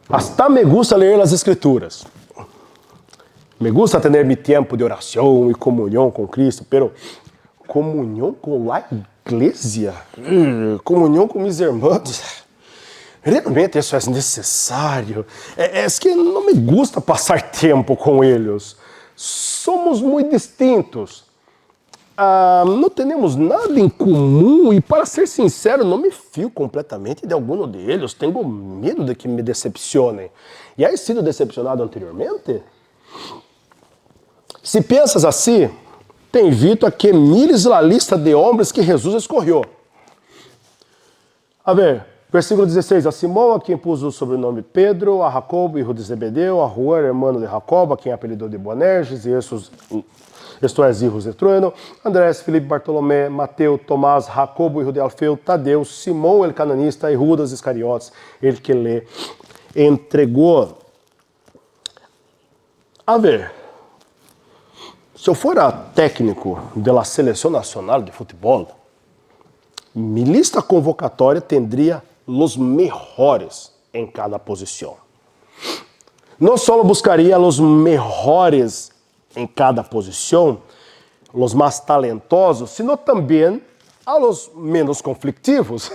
hasta me gusta leer las escrituras. Me gusta tener mi tiempo de oración y comunión con Cristo, pero comunión con la iglesia, comunión con mis hermanos, realmente isso é necessário? É que não me gusta passar tempo com eles. Somos muito distintos. Não temos nada em comum e, para ser sincero, não me fio completamente de algum deles. Tenho medo de que me decepcionem. E has sido decepcionado anteriormente? Se pensas assim, te invito a que mires a lista de homens que Jesus escolheu. A ver, versículo 16. A Simão, a quem pus o sobrenome Pedro, a Jacobo, hijo de Zebedeu, a Juan, hermano de Jacobo, a quem apelidou de Boanerges, e esses... Esto é, hijos de Trueno, Andrés, Filipe, Bartolomé, Mateu, Tomás, Jacobo, hijo de Alfeu, Tadeu, Simão, el cananista, e Judas Iscariotes, el que lhe entregou. A ver, se eu fora técnico da seleção nacional de futebol, minha lista convocatória tendria os melhores em cada posição. Não só buscaria os melhores em cada posição, os mais talentosos, sino também a los menos conflictivos,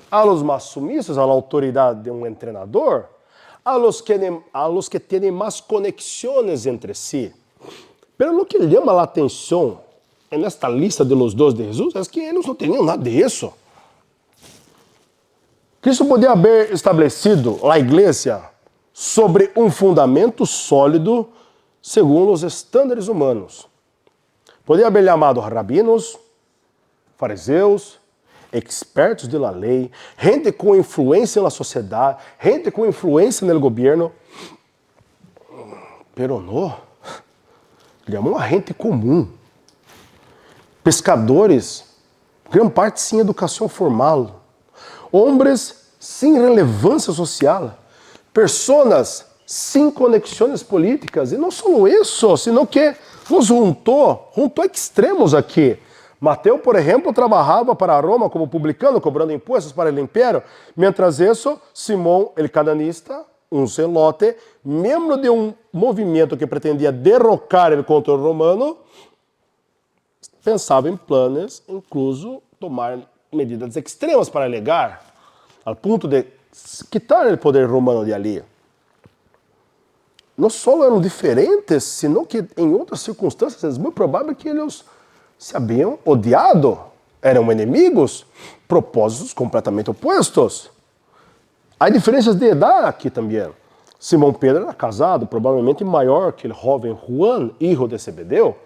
a los mais sumissos à autoridade de um treinador, a los que têm mais conexões entre si. Pero o que chama a atenção nesta lista de los dos de Jesus é que eles não tinham nada disso. Cristo podia haver estabelecido a igreja sobre um fundamento sólido segundo os estándares humanos. Podia haber chamado rabinos, fariseus, expertos de la lei, gente com influência na sociedade, gente com influência no governo. Pero não. Chamou a gente comum. Pescadores, grande parte sem educação formal. Homens sem relevância social. Pessoas sem conexões políticas. E não só isso, senão que nos juntou extremos aqui. Mateu, por exemplo, trabalhava para Roma como publicano, cobrando impostos para o império. Mientras isso, Simão, el cananista, um zelote, membro de um movimento que pretendia derrocar o controle romano, pensava em planos, incluso tomar medidas extremas para alegar, ao ponto de quitar o poder romano de ali. Não só eram diferentes, senão que em outras circunstâncias é muito provável que eles se haviam odiado, eram inimigos, propósitos completamente opostos. Há diferenças de idade aqui também. Simão Pedro era casado, provavelmente maior que o jovem Juan, hijo de Zebedeu.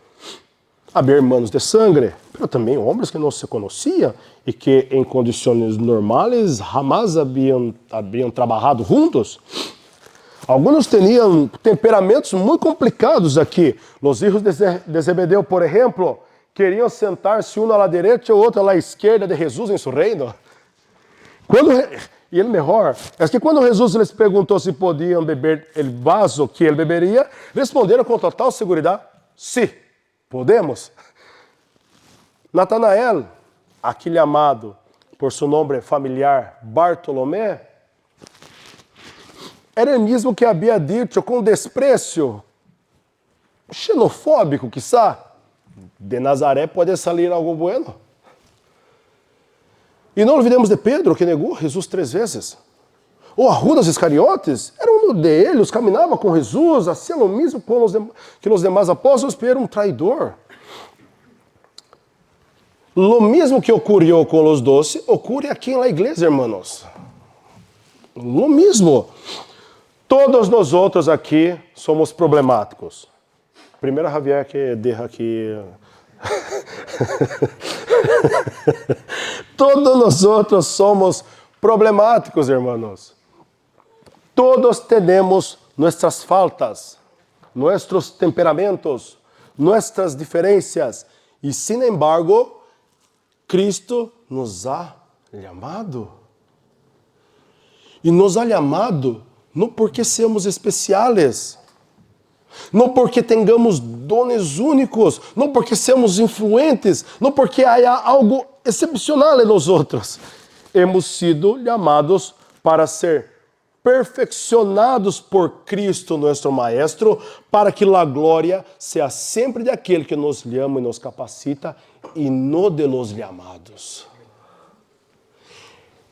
Havia irmãos de sangue, mas também homens que não se conheciam e que em condições normais jamais haviam trabalhado juntos. Alguns tinham temperamentos muito complicados aqui. Os hijos de Zebedeu, por exemplo, queriam sentar-se um à direita e o outro à esquerda de Jesus em seu reino. E ele melhor, é que quando Jesus lhes perguntou se podiam beber o vaso que ele beberia, responderam com total segurança, sim, podemos. Natanael, aquele amado por seu nome familiar Bartolomé, era o mesmo que havia dito com desprezo, xenofóbico, quizá, de Nazaré pode sair algo bueno. E não olvidemos de Pedro, que negou Jesus 3 vezes. Ou a Judas Iscariotes, era um deles, caminhava com Jesus, hacía o mesmo que os demais apóstolos, pero era um traidor. Lo mesmo que ocorreu com os 12, ocorre aqui na igreja, hermanos. Lo mesmo. Todos nós outros aqui somos problemáticos. Primeiro Javier que deixa aqui... Todos nós outros somos problemáticos, hermanos. Todos temos nossas faltas, nossos temperamentos, nossas diferenças. E, sin embargo, Cristo nos ha chamado. E nos ha chamado não porque somos especiais, não porque tengamos dones únicos, não porque somos influentes, não porque há algo excepcional em nós outros. Hemos sido chamados para ser perfeccionados por Cristo, nosso Maestro, para que a glória seja sempre daquele que nos chama e nos capacita, e não de los chamados.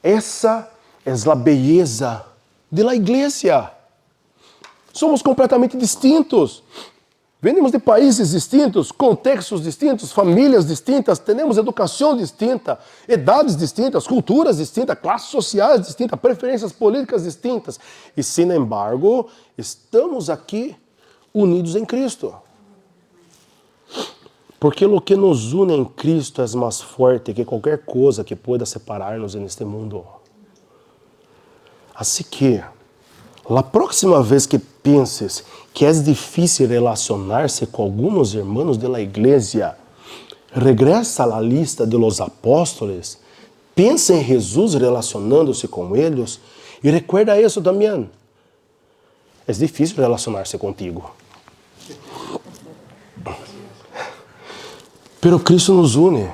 Essa é a beleza da igreja. Somos completamente distintos. Venimos de países distintos, contextos distintos, famílias distintas, temos educação distinta, idades distintas, culturas distintas, classes sociais distintas, preferências políticas distintas. E, sin embargo, estamos aqui unidos em Cristo. Porque o que nos une em Cristo é mais forte que qualquer coisa que pueda separar-nos neste mundo. Assim que, a próxima vez que penses que é difícil relacionar-se com alguns irmãos da igreja, regressa à lista de los apóstolos, pensa em Jesus relacionando-se com eles e recuerda isso também. É difícil relacionar-se contigo. Pero Cristo nos une.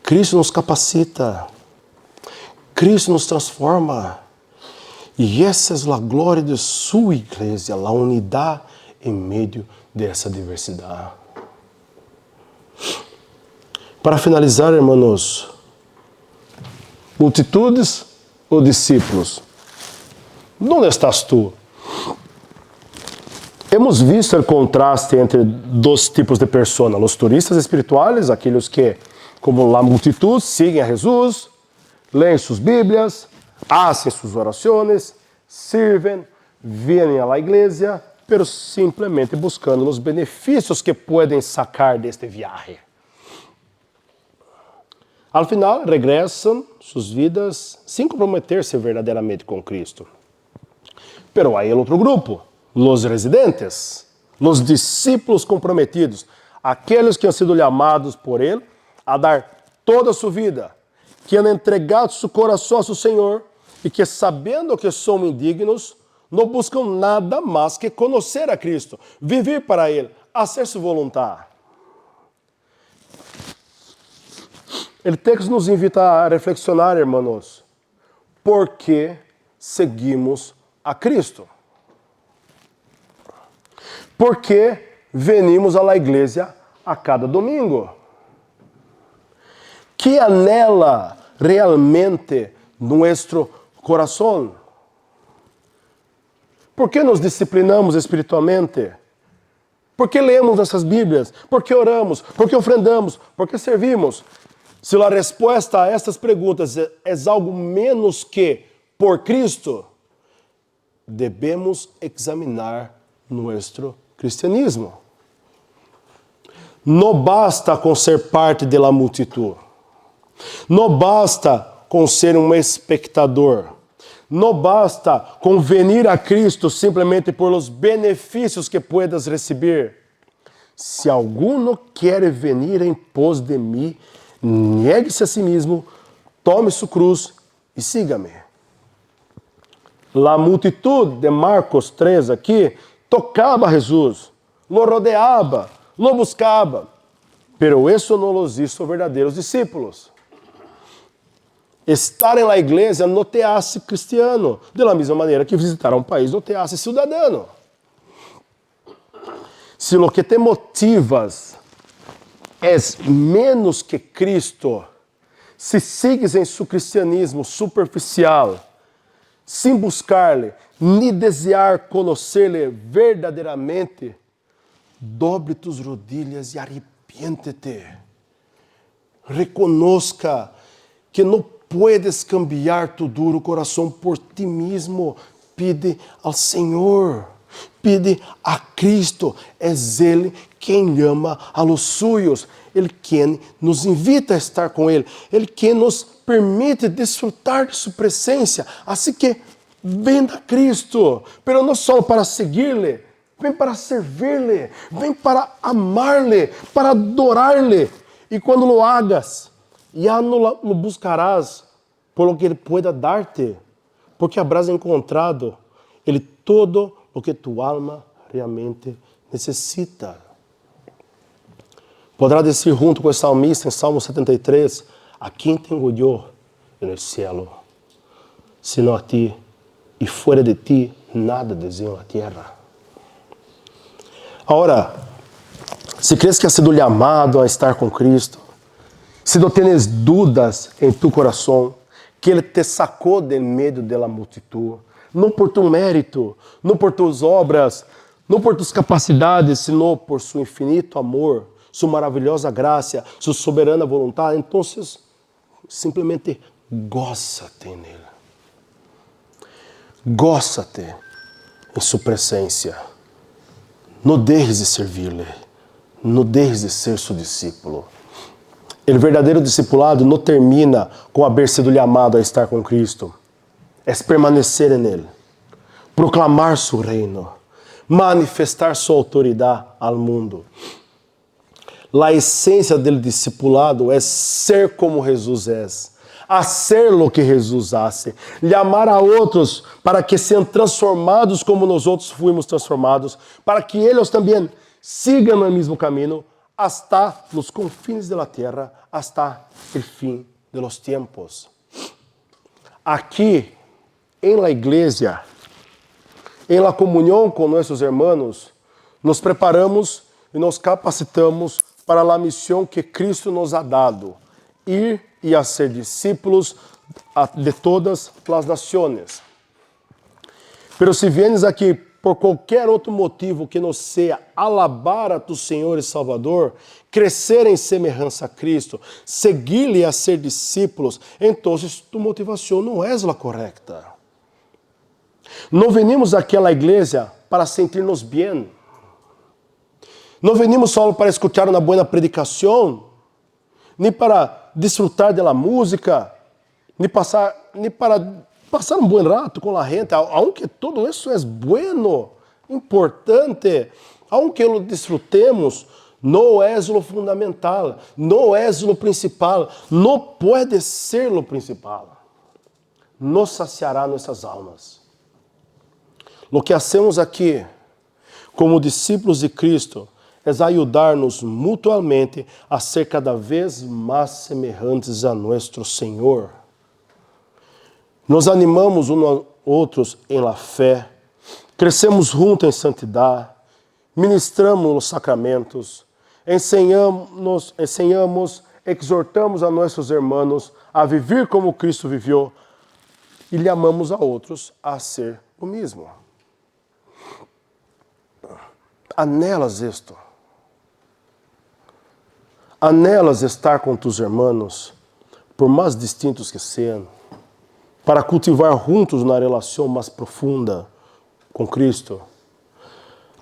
Cristo nos capacita. Cristo nos transforma. E essa é a glória de sua igreja, a unidade em meio dessa diversidade. Para finalizar, irmãos, multitudes ou discípulos? Onde estás tu? Hemos visto o contraste entre dois tipos de pessoas, os turistas espirituais, aqueles que, como a multitud, seguem a Jesus, leem suas Bíblias, hacen suas orações, sirven, vienen a la igreja, pero simplesmente buscando os benefícios que podem sacar deste viaje. Al final, regressam suas vidas sem comprometer-se verdadeiramente com Cristo. Pero há outro grupo, os residentes, os discípulos comprometidos, aqueles que han sido chamados por Ele a dar toda a sua vida, que han entregado seu coração a seu Senhor e que, sabendo que são indignos, não buscam nada mais que conhecer a Cristo, viver para Ele, fazer sua vontade. O texto nos invita a reflexionar, irmãos, por que seguimos a Cristo? Por que venimos à igreja a cada domingo? Que anela realmente nosso coração? Por que nos disciplinamos espiritualmente? Por que lemos nossas Bíblias? Por que oramos? Por que ofrendamos? Por que servimos? Se a resposta a estas perguntas é algo menos que por Cristo, devemos examinar nosso cristianismo. Não basta com ser parte da multitud. Não basta com ser um espectador. Não basta com venir a Cristo simplesmente por os benefícios que puedas receber. Se alguno quer venir em pos de mim, negue-se a si mesmo, tome sua cruz e siga-me. A multitud de Marcos 3 aqui tocava a Jesus, lo rodeava, lo buscava, pero isso não los hizo verdadeiros discípulos. Estar na igreja não te hace cristiano, da mesma maneira que visitar um país não te hace cidadano. Se o que te motivas é menos que Cristo, se sigues em seu cristianismo superficial, sem buscar-lhe, nem desejar conhecer-lhe verdadeiramente, dobre tus rodilhas e arrepiente-te. Reconozca que não puedes cambiar tu duro coração por ti mesmo. Pide ao Senhor, pide a Cristo. É Ele quem ama a los suyos, Ele quem nos invita a estar com Ele, Ele quem nos permite desfrutar de sua presença. Assim que vem a Cristo, pero não só para seguir-lhe, vem para servir-lhe, vem para amar-lhe, para adorar-lhe. E quando lo hagas, já não lo buscarás por lo que Ele pueda dar-te, porque habrás encontrado Ele todo o que tu alma realmente necessita. Poderá dizer junto com o salmista em Salmo 73, a quem tenho eu no cielo, sino a ti, e fora de ti, nada desejo na terra. Agora, se crees que has sido llamado a estar com Cristo, se não tienes dúvidas em tu coração, que Ele te sacou del meio da multitud, não por tu mérito, não por tuas obras, não por tuas capacidades, sino por su infinito amor, sua maravilhosa graça, sua soberana vontade, então, simplesmente gózate nele. Gózate em sua presença. Não deixes de servir-lhe. Não deixes de ser seu discípulo. O verdadeiro discipulado não termina com haver sido chamado a estar com Cristo. É permanecer nele. Proclamar seu reino. Manifestar sua autoridade ao mundo. A essência do discipulado é ser como Jesus é. Hacer lo que Jesus hace. Chamar a outros para que sejam transformados como nós outros fomos transformados. Para que eles também sigam no mesmo caminho hasta os confins da terra, hasta o fim de los tiempos. Aqui, em la igreja, em la comunhão com nossos irmãos, nos preparamos e nos capacitamos para a missão que Cristo nos ha dado, ir e a ser discípulos de todas as nações. Pero se vienes aqui por qualquer outro motivo que não seja alabar a tu Senhor e Salvador, crescer em semelhança a Cristo, seguir-lhe a ser discípulos, então tu motivação não é a correta. Não venimos àquela igreja para sentir-nos bem. Não venimos só para escutar uma boa predicação, nem para disfrutar da música, nem para passar um bom rato com a gente, aunque todo isso é bueno, importante, aunque lo disfrutemos, não é o fundamental, não é o principal, não pode ser o principal. Nos saciará nossas almas. O que hacemos aqui, como discípulos de Cristo, é ajudar-nos mutuamente a ser cada vez mais semelhantes a nosso Senhor. Nos animamos uns aos outros em la fé, crescemos juntos em santidade, ministramos os sacramentos, ensinamos, exortamos a nossos irmãos a viver como Cristo viveu e chamamos a outros a ser o mesmo. Anelas isto. Anelas estar com tus irmãos, por mais distintos que sejam, para cultivar juntos na relação mais profunda com Cristo.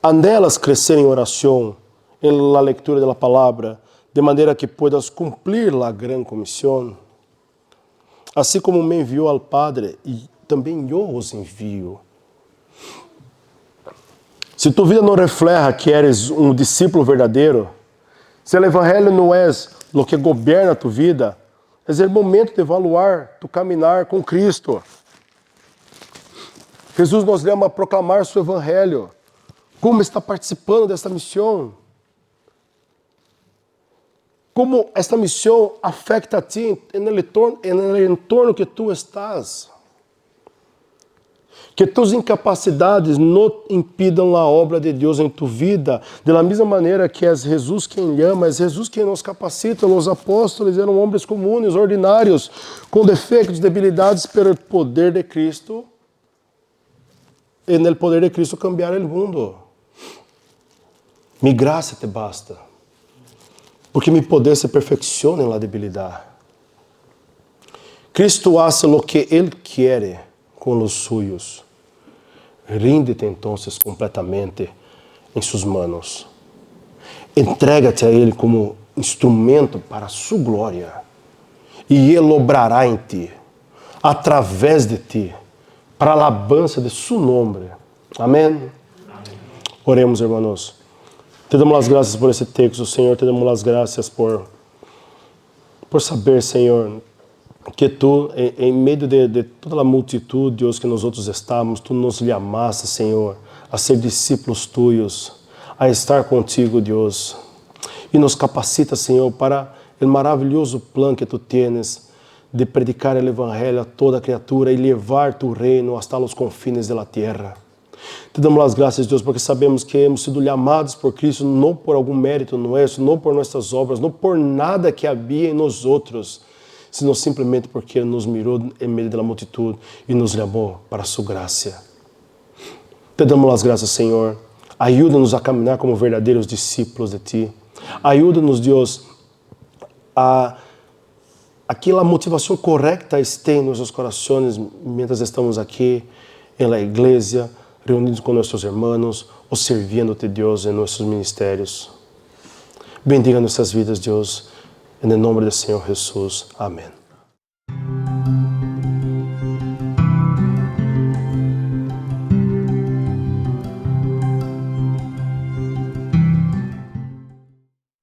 Anelas crescer em oração, em la leitura da palavra, de maneira que puedas cumprir a gran comissão. Assim como me enviou ao Padre, e também eu os envio. Se tu vida não refleja que eres um discípulo verdadeiro, se o evangelho não é o que governa tu vida, é o momento de evaluar tu caminhar com Cristo. Jesus nos chama a proclamar seu evangelho. Como está participando desta missão? Como esta missão afeta a ti no entorno que tu estás? Que tus incapacidades não impidam a obra de Deus em tu vida, da mesma maneira que é Jesus quem ama, é Jesus quem nos capacita. Os apóstolos eram homens comuns, ordinários, com defeitos, debilidades, pero o poder de Cristo, e no poder de Cristo cambiar o mundo. Mi graça te basta, porque mi poder se perfecciona na debilidade. Cristo hace lo que Ele quer com os suyos. Ríndete então completamente em suas manos. Entrega-te a Ele como instrumento para a sua glória. E Ele obrará em ti, através de ti, para a alabança de seu nome. Amém? Amém. Oremos, irmãos. Te damos as graças por esse texto, Senhor. Te damos as graças por saber, Senhor, que tu, em meio de toda a multidão, Deus, que nós outros estamos, tu nos chamaste, Senhor, a ser discípulos tuyos, a estar contigo, Deus. E nos capacita, Senhor, para o maravilhoso plano que tu tienes de predicar o Evangelho a toda criatura e levar tu reino hasta os confines da terra. Te damos as graças, Deus, porque sabemos que hemos sido chamados por Cristo, não por algum mérito nosso, não por nossas obras, não por nada que havia em nós outros, senão simplesmente porque Ele nos mirou em meio da multidão e nos chamou para a sua graça. Te damos as graças, Senhor. Ajuda-nos a caminhar como verdadeiros discípulos de Ti. Ajuda-nos, Deus, a que a motivação correta esteja em nossos corações mientras estamos aqui em la igreja, reunidos com nossos irmãos ou servindo-te, Deus, em nossos ministérios. Bendiga nossas vidas, Deus, em nome do Senhor Jesus. Amém.